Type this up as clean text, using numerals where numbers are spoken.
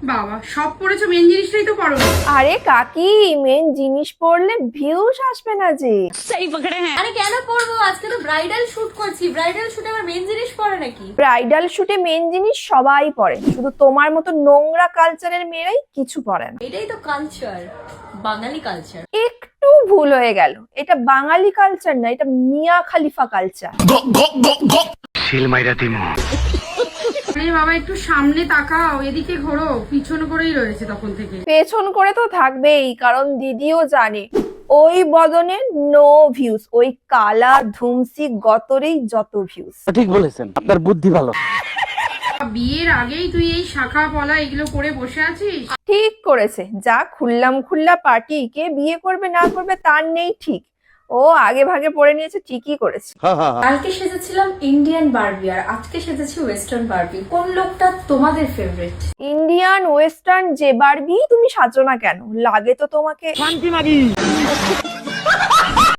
বাবা, সব পড়েছো, মেন জিনিসটাই তো পড়ো। আরে কাকি, মেন জিনিস পড়লে ভিউজ আসবে না যে। আরে কেন পরবো? আজকে তো ব্রাইডাল শুট করছি, ব্রাইডাল শুটে আমার মেন জিনিস পরে নাকি? ব্রাইডাল শুটে মেন জিনিস সবাই পরে, শুধু তোমার মতো নোংরা কালচারের মেয়েরাই কিছু পরে না। এটাই তো কালচার, বাঙালি কালচার। একটু ভুল হয়ে গেল, এটা বাঙালি কালচার না, এটা মিয়া খালিফা কালচার। আরে বাবা, একটু সামনে তাকাও, এদিকে ঘোরো, পিছন করেই রয়েছে তখন থেকে। পেছন করে তো থাকবেই, কারণ দিদিও জানে ওই বদনে নো ভিউজ, ওই কালা ধুমসি গতরেই যত ভিউজ। ঠিক বলেছেন, আপনার বুদ্ধি ভালো। বিয়ের আগেই তুই এই শাখা পলা এগুলো করে বসে আছিস? ঠিক করেছে, যা খুল্লা পার্টি, কে বিয়ে করবে না করবে তার নেই ঠিক, ও আগে ভাগে পড়ে নিয়েছে, ঠিকই করেছে। কালকে সেজেছিলাম ইন্ডিয়ান বারবি আর আজকে সেজেছি ওয়েস্টার্ন বারবি। কোন লোকটা তোমাদের ফেভারিট? ইন্ডিয়ান ওয়েস্টার্ন যে বারবি তুমি সাজো না কেন, লাগে তো তোমাকে।